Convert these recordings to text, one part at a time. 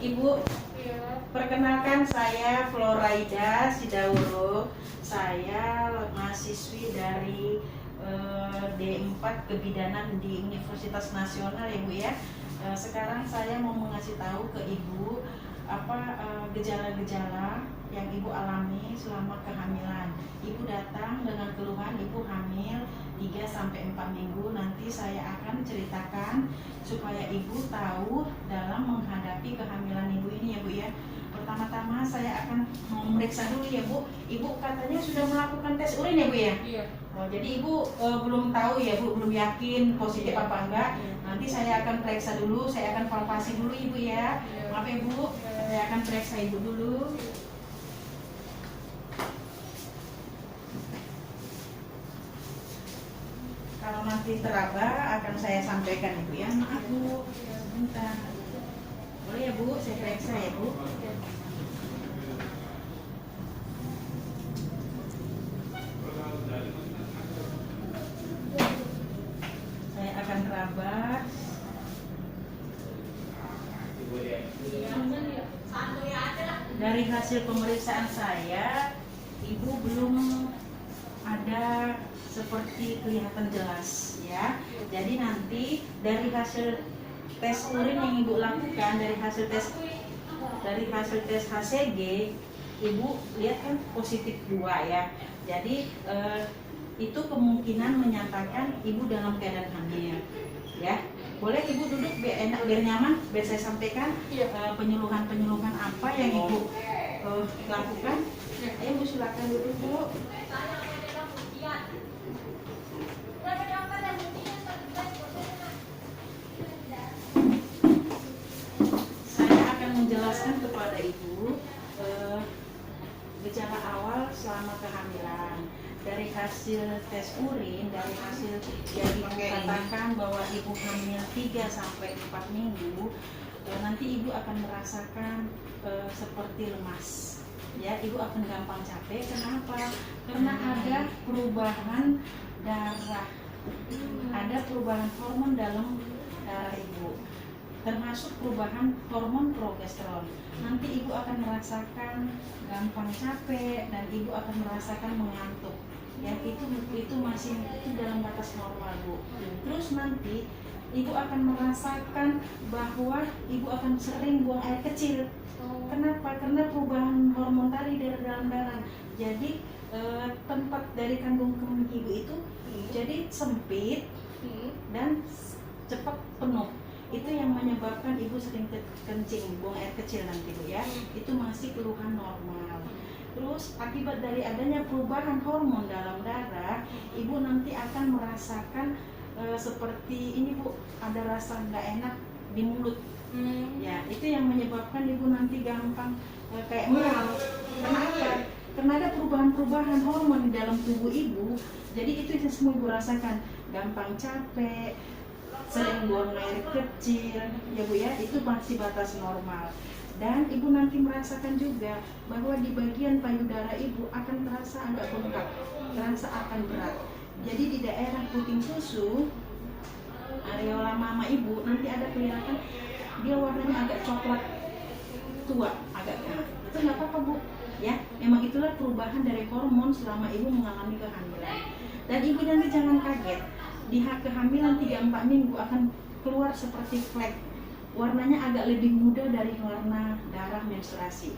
Ibu, Iya. perkenalkan saya Floraida Sidauro. Saya mahasiswi dari D4 Kebidanan di Universitas Nasional ya Bu ya. Sekarang saya mau mengasih tahu ke Ibu apa gejala-gejala yang Ibu alami selama kehamilan. Ibu datang dengan keluhan Ibu hamil 3-4 minggu. Nanti saya akan ceritakan supaya Ibu tahu dalam menghadapi kehamilan Ibu ini ya Bu ya. Pertama-tama saya akan memeriksa dulu ya Bu. Ibu katanya sudah melakukan tes urin ya Bu ya? Iya. Oh, jadi Ibu belum tahu ya Bu, belum yakin positif apa enggak. Nanti saya akan periksa dulu, saya akan palpasi dulu Ibu ya. Maaf ya Bu, saya akan periksa Ibu dulu. Kalau nanti teraba akan saya sampaikan Ibu ya. Maaf Bu, sebentar. Boleh ya Bu, saya periksa ya Bu. Saya akan teraba. Dari hasil pemeriksaan saya, Ibu belum ada seperti kelihatan jelas ya. Jadi nanti dari hasil tes urin yang Ibu lakukan, dari hasil tes HCG, Ibu lihat kan positif 2 ya. Jadi itu kemungkinan menyatakan Ibu dalam keadaan hamil ya. Boleh Ibu duduk biar enak, biar nyaman, biar saya sampaikan penyuluhan apa yang Ibu lakukan. Ayo Bu, silakan duduk Bu. Saya akan menjelaskan kepada Ibu gejala awal selama kehamilan. Dari hasil tes urin, dari hasil yang Ibu katakan bahwa Ibu hamil 3-4 minggu, nanti Ibu akan merasakan seperti lemas. Ya, Ibu akan gampang capek. Kenapa? Karena ada perubahan darah, ada perubahan hormon dalam darah Ibu, termasuk perubahan hormon progesteron. Nanti Ibu akan merasakan gampang capek dan Ibu akan merasakan mengantuk. Ya, itu masih dalam batas normal Bu. Terus nanti Ibu akan merasakan bahwa Ibu akan sering buang air kecil. Kenapa? Karena perubahan hormon tadi dari dalam darah. Jadi tempat dari kandung kemih Ibu itu jadi sempit dan cepat penuh. Itu yang menyebabkan Ibu sering kencing, buang air kecil nanti Bu ya. Itu masih keluhan normal. Terus akibat dari adanya perubahan hormon dalam darah, Ibu nanti akan merasakan seperti ini Bu, ada rasa nggak enak di mulut. Ya, itu yang menyebabkan Ibu nanti gampang kayak mual. Kenapa? Karena ada perubahan-perubahan hormon di dalam tubuh Ibu. Jadi itu yang semua Ibu rasakan, gampang capek, sering buang air kecil, ya Bu ya, itu masih batas normal. Dan Ibu nanti merasakan juga bahwa di bagian payudara Ibu akan terasa agak bengkak, terasa akan berat. Jadi di daerah puting susu, areola mama Ibu nanti ada kelihatan dia warnanya agak coklat tua, agak merah. Itu nggak apa-apa Bu, ya. Memang itulah perubahan dari hormon selama Ibu mengalami kehamilan. Dan Ibu nanti jangan kaget, di kehamilan 3-4 minggu akan keluar seperti flek. Warnanya agak lebih muda dari warna darah menstruasi.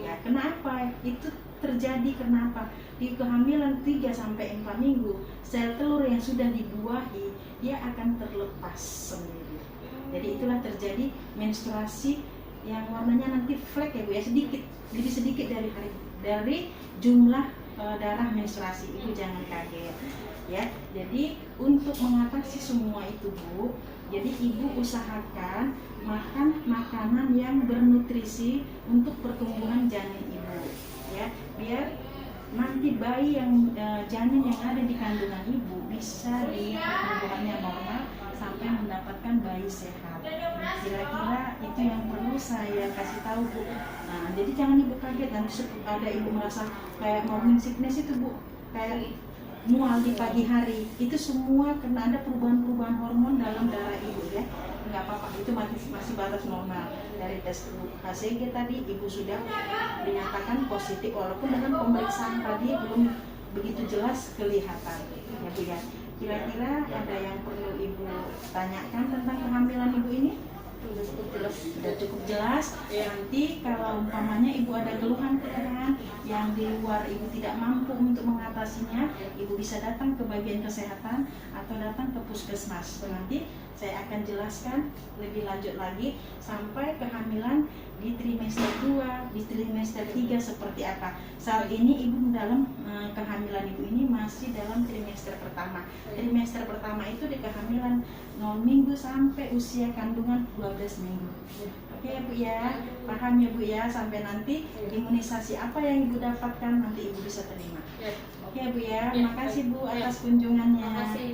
Ya, kenapa? Itu terjadi kenapa? Di kehamilan 3-4 minggu, sel telur yang sudah dibuahi, dia akan terlepas sendiri. Jadi itulah terjadi menstruasi yang warnanya nanti flek ya Bu ya, sedikit, lebih sedikit dari jumlah darah menstruasi. Ibu jangan kaget. Ya, jadi untuk mengatasi semua itu Bu, jadi Ibu usahakan makan makanan yang bernutrisi untuk pertumbuhan janin Ibu, ya, biar nanti bayi yang janin yang ada di kandungan Ibu bisa di pertumbuhannya normal sampai mendapatkan bayi sehat. Kira-kira itu yang perlu saya kasih tahu Bu. Nah, jadi jangan Ibu kaget nanti ada Ibu merasa kayak morning sickness itu Bu, kayak mual di pagi hari. Itu semua karena ada perubahan-perubahan hormon dalam darah Ibu ya. nggak apa-apa, itu masih batas normal. Dari tes HCG tadi ibu sudah dinyatakan positif, walaupun dengan pemeriksaan tadi belum begitu jelas kelihatan ya Bu ya. Kira-kira ada yang perlu ibu tanyakan tentang kehamilan ibu ini? Sudah cukup jelas. Nanti kalau umpamanya ibu ada keluhan-keluhan yang di luar ibu tidak mampu untuk mengatasinya, ibu bisa datang ke bagian kesehatan atau datang ke puskesmas. Nanti saya akan jelaskan lebih lanjut lagi sampai kehamilan di trimester 2, di trimester 3 seperti apa. Saat ini ibu dalam kehamilan ibu ini masih dalam trimester pertama. Trimester pertama itu di kehamilan 0 minggu sampai usia kandungan 12 minggu. Oke ya Bu ya, paham ya Bu ya, sampai nanti imunisasi apa yang ibu dapatkan nanti ibu bisa terima. Oke ya Bu ya, makasih Bu atas kunjungannya. Terima kasih.